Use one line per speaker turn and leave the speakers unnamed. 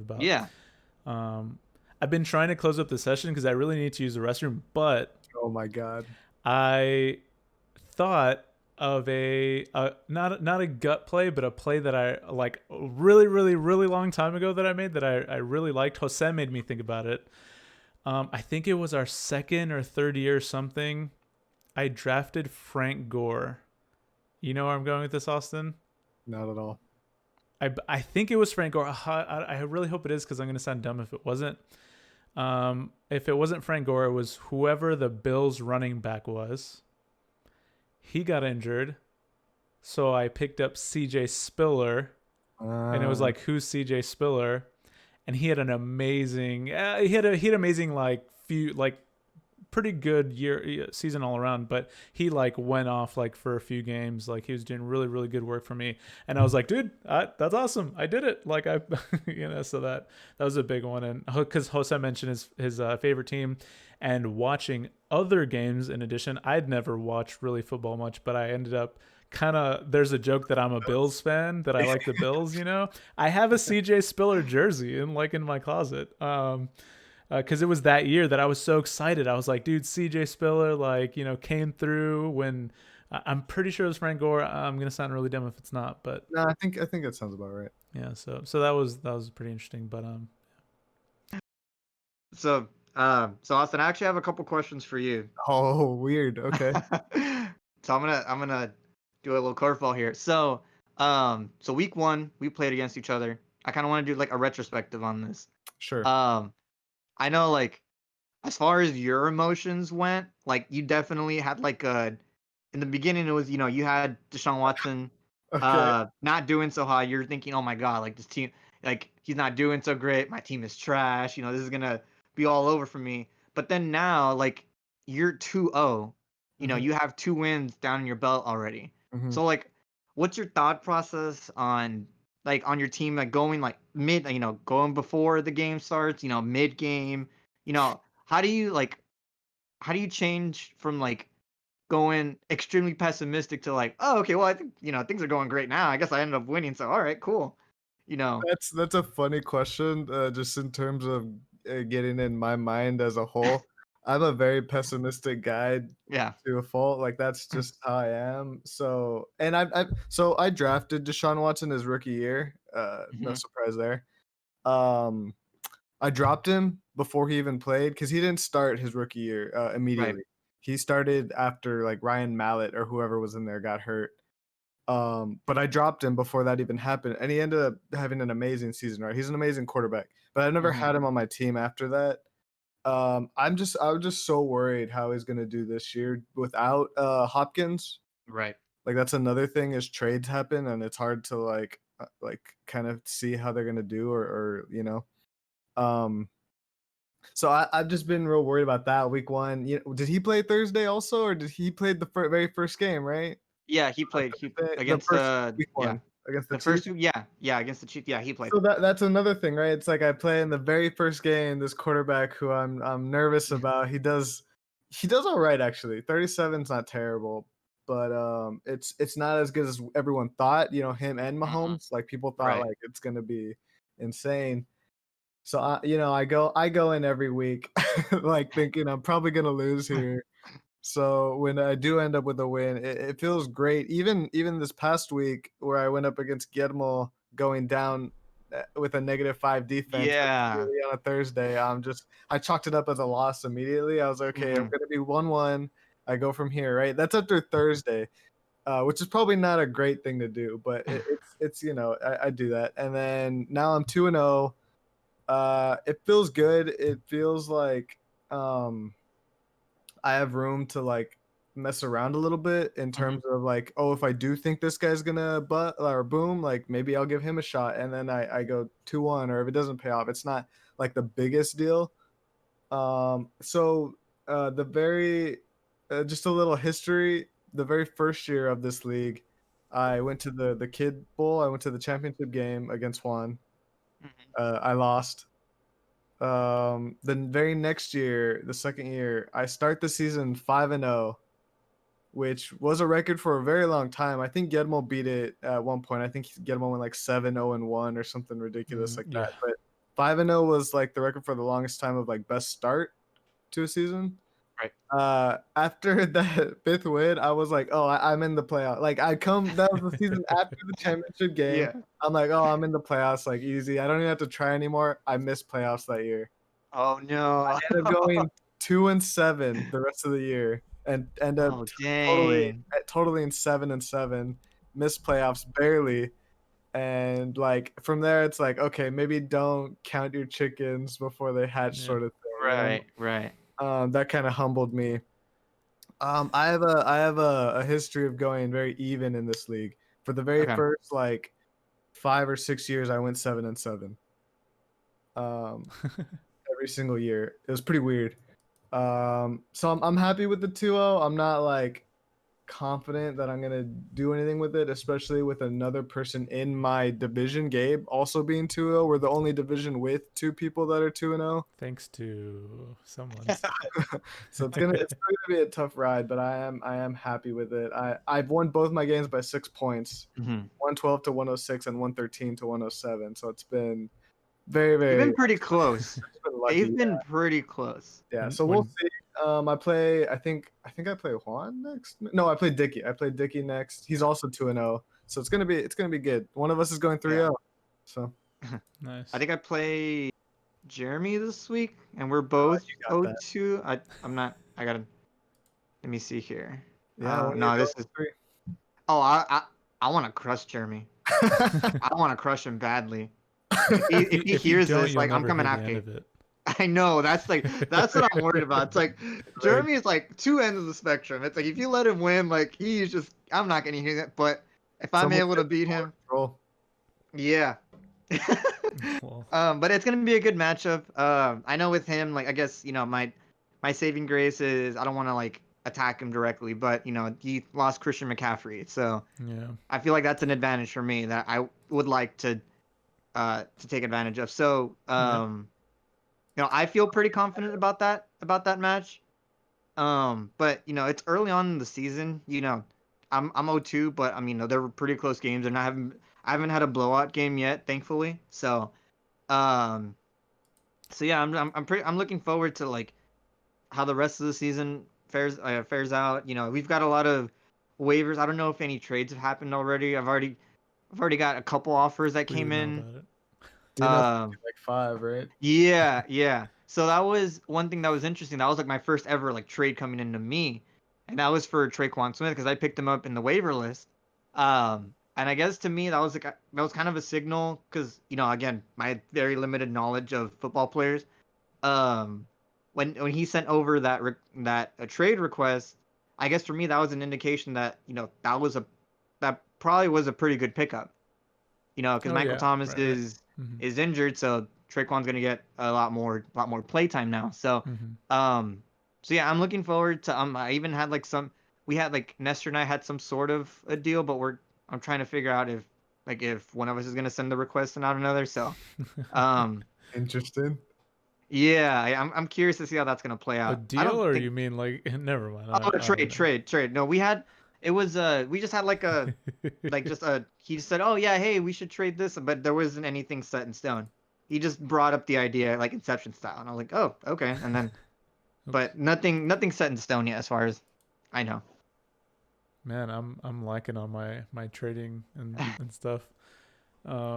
about.
Yeah.
Um, I've been trying to close up the session because I really need to use the restroom, but
Oh my God.
I thought of a not a gut play, but a play that I like really long time ago that I made that I really liked. Jose made me think about it. I think it was our second or third year or something. I drafted Frank Gore. You know where I'm going with this, Austin?
Not at all.
I think it was Frank Gore. I really hope it is because I'm going to sound dumb if it wasn't. If it wasn't Frank Gore, it was whoever the Bills running back was. He got injured, so I picked up CJ Spiller, and it was like, who's CJ Spiller? And he had an amazing, he had amazing like few like pretty good season all around, but he like went off like for a few games. Like he was doing really good work for me, and I was like, dude, that's awesome. I did it. Like I, so that was a big one. And because Jose mentioned his favorite team, and watching other games in addition, I'd never watched really football much, but I ended up kind of, there's a joke that I'm a Bills fan, that I like the Bills. I have a CJ Spiller jersey in my closet. Because it was that year that I was so excited. I was like, dude, CJ Spiller, like, came through when I'm pretty sure it was Frank Gore. I'm gonna sound really dumb if it's not, but
No, I think that sounds about right.
yeah. So that was pretty interesting. But
So, so Austin, I actually have a couple questions for you.
Oh, weird. Okay.
So I'm gonna do a little curveball here. So week one we played against each other. I kind of want to do like a retrospective on this.
Sure.
Um, I know like as far as your emotions went, like you definitely had like a in the beginning it was you had Deshaun Watson
Okay.
not doing so hot. You're thinking, oh my god, like this team, like he's not doing so great. My team is trash. This is gonna be all over for me. But then now, like you're 2-0.
hmm
You have 2 wins down in your belt already.
hmm
So like, what's your thought process on on your team like going like mid, going before the game starts, mid game, how do you like how do you change from like going extremely pessimistic to like, oh, okay, well, I think, things are going great now. I guess I ended up winning. So, all right, cool. You know,
That's a funny question. Just in terms of getting in my mind as a whole, I'm a very pessimistic guy
yeah.
to a fault. Like that's just how I am. So, and I drafted Deshaun Watson his rookie year. No
Hmm.
surprise there. Um, I dropped him before he even played because he didn't start his rookie year
Right.
immediately. He started after like Ryan Mallett or whoever was in there got hurt. But I dropped him before that even happened, and he ended up having an amazing season. Right, he's an amazing quarterback. But I never
Hmm.
had him on my team after that. I was just so worried how he's gonna do this year without Hopkins.
Right.
Like that's another thing is trades happen, and it's hard to like kind of see how they're gonna do or. Um, so I've just been real worried about that week one. Did he play Thursday also, or did he play the very first game? Right,
Yeah. He played he
the
against
first week
yeah,
one against the
the
Chiefs.
first two. Yeah. Yeah. Against the Chiefs. Yeah. He played.
So that's another thing, right? It's like I play in the very first game. This quarterback who I'm nervous about. He does all right actually. 37 is not terrible, but it's not as good as everyone thought. Him and
Hmm.
Mahomes. Like people thought
Right.
like it's gonna be insane. So I go in every week, like thinking I'm probably gonna lose here. So when I do end up with a win, it feels great. Even this past week where I went up against Guillermo going down with a -5 defense
Yeah.
immediately on a Thursday, I chalked it up as a loss immediately. I was like, okay, I'm
Hmm.
gonna be 1-1. I go from here, right? That's after Thursday, which is probably not a great thing to do, but I do that, and then now I'm 2-0. It feels good. It feels like I have room to like mess around a little bit in
Hmm.
terms of like, oh, if I do think this guy's gonna butt or boom, like maybe I'll give him a shot, and then I go 2-1, or if it doesn't pay off, it's not like the biggest deal. So the very just a little history. The very first year of this league, I went to the Kid Bowl. I went to the championship game against Juan.
Hmm.
I lost. The very next year, the second year, I start the season 5-0, which was a record for a very long time. I think Gedmo beat it at one point. I think Gedmo went like 7-0-1 or something ridiculous like
yeah,
that. 5-0 was like the record for the longest time of like best start to a season.
Right.
After that 5th win, I was like, oh, I'm in the playoff. Like that was the season after the championship game.
Yeah.
I'm like, oh, I'm in the playoffs, like easy. I don't even have to try anymore. I missed playoffs that year.
Oh no.
I ended up going 2-7 the rest of the year and end up
Oh
totally
dang.
in 7-7, missed playoffs barely. And like from there, it's like, okay, maybe don't count your chickens before they hatch,
Yeah.
sort of thing.
Right. Right.
That kind of humbled me. I have a history of going very even in this league. For the very
Okay.
first like 5 or 6 years, I went 7-7. Every single year. It was pretty weird. So I'm happy with the 2-0. I'm not like confident that I'm gonna do anything with it, especially with another person in my division, Gabe, also being 2-0. We're the only division with 2 people that are 2-0.
Thanks to someone.
So it's gonna be a tough ride, but I am happy with it. I've won both my games by 6 points, 112 to 106 and 113 to 107. So it's been very
You've
very.
been pretty close.
It's been lucky.
They've been pretty close.
Yeah, so we'll see. I play. I think I play Juan next. No, I play Dicky. I play Dicky next. He's also 2-0. So it's gonna be good. One of us is going 3-0. So
Nice.
I think I play Jeremy this week, and we're both
got that.
0-2. I'm not. I gotta. Let me see here.
yeah,
No, this is.
3.
Oh, I want to crush Jeremy. I want to crush him badly. If he hears
don't,
this,
you'll
like I'm
never
coming
hear the
after
end
you.
of it.
I know that's what I'm worried about. It's like Jeremy is like 2 ends of the spectrum. It's like if you let him win, like he's just I'm not gonna hear that. But if I'm
Someone
able to
take
beat
more
him,
control.
yeah.
Well,
But it's gonna be a good matchup. I know with him, like I guess my saving grace is I don't want to like attack him directly, but he lost Christian McCaffrey, so
yeah.
I feel like that's an advantage for me that I would like to take advantage of. So I feel pretty confident about that match. But it's early on in the season. I'm 0-2, but I mean, there were pretty close games, and I haven't had a blowout game yet, thankfully. Um, so yeah, I'm looking forward to like how the rest of the season fares out. We've got a lot of waivers. I don't know if any trades have happened already. I've already got a couple offers that
We
came
would know
in.
about it.
Like 5, right?
Yeah. So that was one thing that was interesting. That was like my first ever like trade coming into me, and that was for Traquan Smith because I picked him up in the waiver list. And I guess to me that was kind of a signal because again my very limited knowledge of football players. Um, when he sent over that a trade request, I guess for me that was an indication that that probably was a pretty good pickup. Because
Oh
Michael
yeah.
Thomas
Right.
is injured, so Traquan's gonna get a lot more play time now. So, so yeah, I'm looking forward to. I even had like we had like Nestor and I had some sort of a deal, but I'm trying to figure out if one of us is gonna send the request and not another. So,
Interesting.
yeah, I'm curious to see how that's gonna play
A
out. I
deal,
don't
or
think.
you mean like? Never mind.
Oh,
I don't know.
trade. No, it was we just had he just said, "Oh yeah, hey, we should trade this," but there wasn't anything set in stone. He just brought up the idea like Inception style, and I was like, "Oh, okay." And then, but nothing set in stone yet, as far as I know.
Man, I'm liking on my trading and stuff.